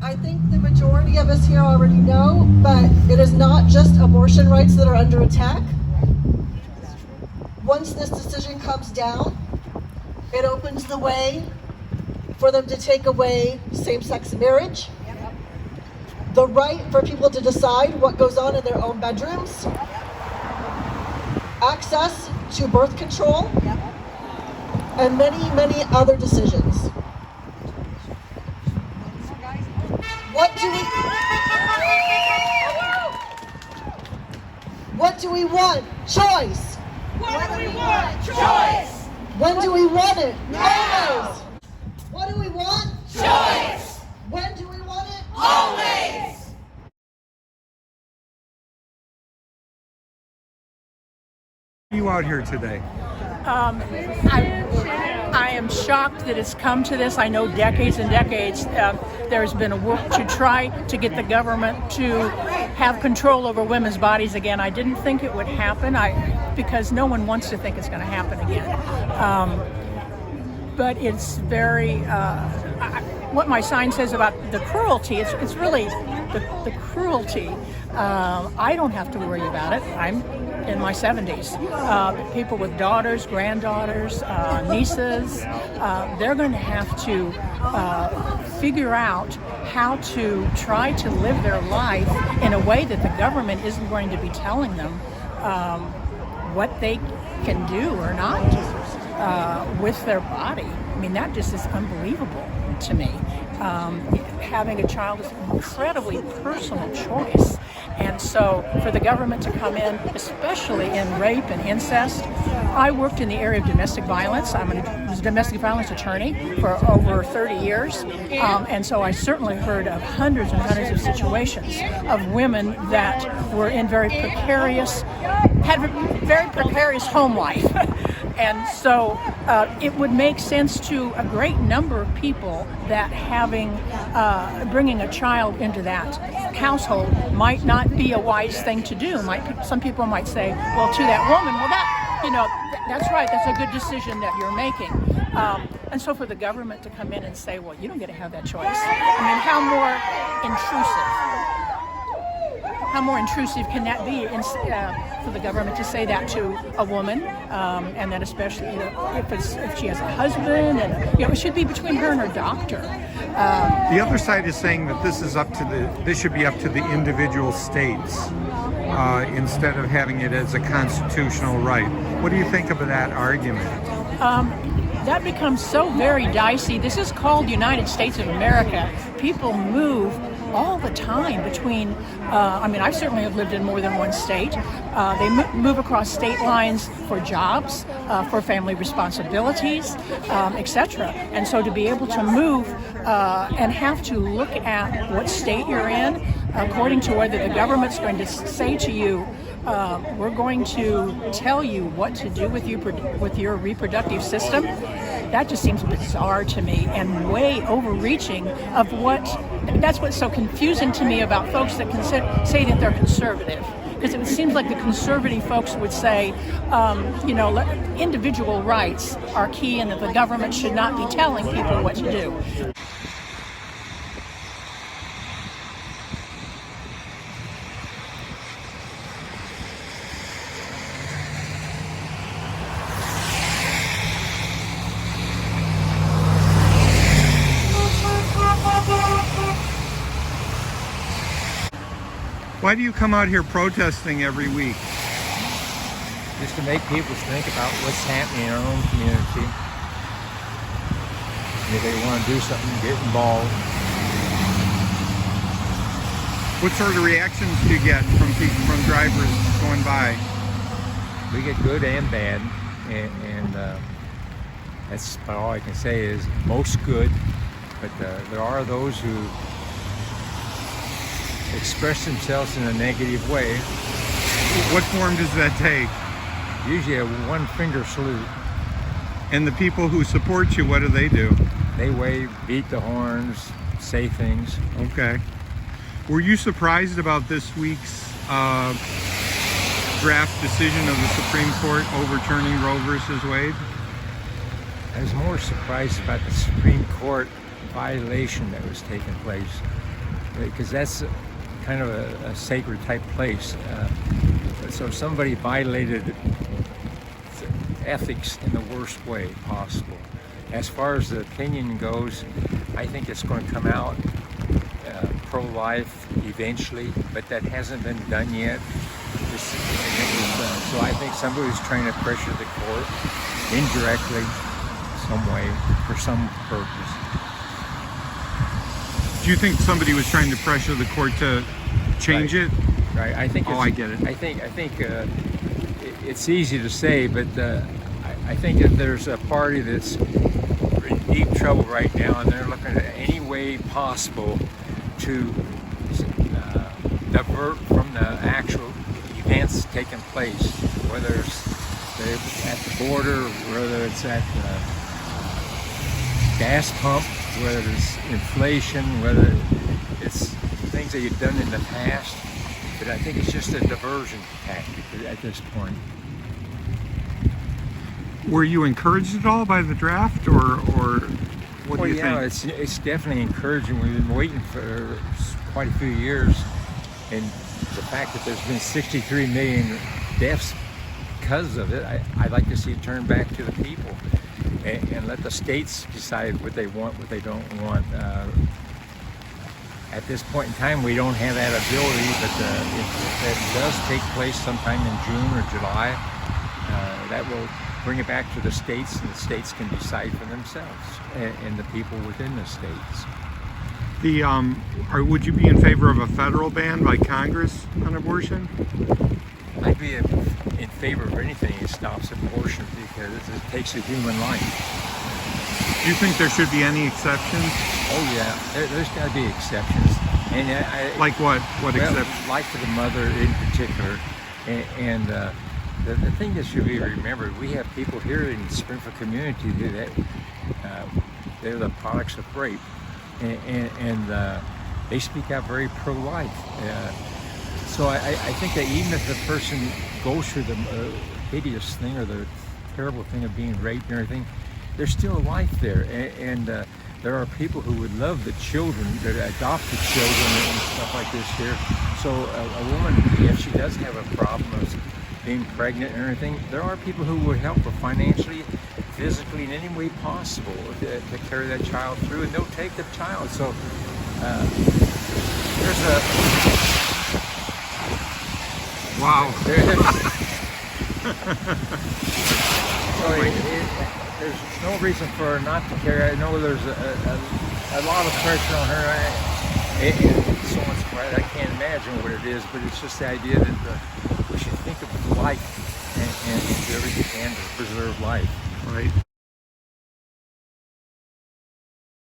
I think the majority of us here already know, but it is not just abortion rights that are under attack. Once this decision comes down, it opens the way for them to take away same-sex marriage, the right for people to decide what goes on in their own bedrooms, access to birth control, and many, many other decisions. What do we want? Choice. What do we want? Choice. When do we want it? Always. What do we want? Choice. When do we want it? Always. You out here today? I am shocked that it's come to this. I know decades and decades there's been a work to try to get the government to have control over women's bodies again. I didn't think it would happen because no one wants to think it's going to happen again. But it's very, what my sign says about the cruelty, it's really the cruelty. I don't have to worry about it. I'm in my 70s. People with daughters, granddaughters, nieces, they're going to have to figure out how to try to live their life in a way that the government isn't going to be telling them what they can do or not do with their body. I mean, that just is unbelievable to me. Having a child is an incredibly personal choice. And so for the government to come in, especially in rape and incest, I worked in the area of domestic violence. I was a domestic violence attorney for over 30 years. And so I certainly heard of hundreds and hundreds of situations of women that were in had very precarious home life. And so it would make sense to a great number of people that bringing a child into that household might not be a wise thing to do. Some people might say, well, to that woman, well, that's right, that's a good decision that you're making. And so for the government to come in and say, well, you don't get to have that choice. I mean, how more intrusive can that be for the government to say that to a woman, and then especially if she has a husband, and it should be between her and her doctor. The other side is saying that this should be up to the individual states instead of having it as a constitutional right. What do you think of that argument? That becomes so very dicey. This is called the United States of America. People move all the time between, I certainly have lived in more than one state. They move across state lines for jobs, for family responsibilities, etc. And so to be able to move and have to look at what state you're in, according to whether the government's going to say to you, we're going to tell you what to do with your reproductive system. That just seems bizarre to me and way overreaching that's what's so confusing to me about folks that say that they're conservative. Because it seems like the conservative folks would say, individual rights are key and that the government should not be telling people what to do. Why do you come out here protesting every week? Just to make people think about what's happening in our own community. And if they want to do something, get involved. What sort of reactions do you get from drivers going by? We get good and bad, and that's about all I can say is most good, but there are those who express themselves in a negative way. What form does that take? Usually a one-finger salute. And the people who support you, what do? They wave, beat the horns, say things. Okay. Were you surprised about this week's draft decision of the Supreme Court overturning Roe versus Wade? I was more surprised about the Supreme Court violation that was taking place. because that's kind of a sacred type place. So if somebody violated ethics in the worst way possible. As far as the opinion goes, I think it's going to come out pro-life eventually, but that hasn't been done yet. So I think somebody's trying to pressure the court indirectly, some way, for some purpose. Do you think somebody was trying to pressure the court to change it? Right. I think. I get it. I think it's easy to say, but I think that there's a party that's in deep trouble right now, and they're looking at any way possible to divert from the actual events taking place, whether it's at the border, whether it's at the gas pump, whether it's inflation, whether it's things that you've done in the past. But I think it's just a diversion tactic at this point. Were you encouraged at all by the draft, or what do you think? It's definitely encouraging. We've been waiting for quite a few years, and the fact that there's been 63 million deaths because of it, I'd like to see it turned back to the people, and let the states decide what they want, what they don't want. At this point in time, we don't have that ability, but if that does take place sometime in June or July, that will bring it back to the states, and the states can decide for themselves, and the people within the states. Would you be in favor of a federal ban by Congress on abortion? I'd be in favor of anything that stops abortion, because it takes a human life. Do you think there should be any exceptions? Oh yeah, there's got to be exceptions. And like what? What exceptions? Life of the mother in particular. And the thing that should be remembered, we have people here in the Springfield community that they're the products of rape, and they speak out very pro-life. So I think that even if the person goes through the hideous thing or the terrible thing of being raped and everything, there's still a life there, and there are people who would love the children, that adopted children and stuff like this here. So a woman, if she does have a problem of being pregnant and everything, there are people who would help her financially, physically, in any way possible to carry that child through, and they'll take the child. So there's a wow. There's no reason for her not to carry. I know there's a lot of pressure on her, and so much pride. I can't imagine what it is, but it's just the idea that we should think of life and do everything we can to preserve life. Right.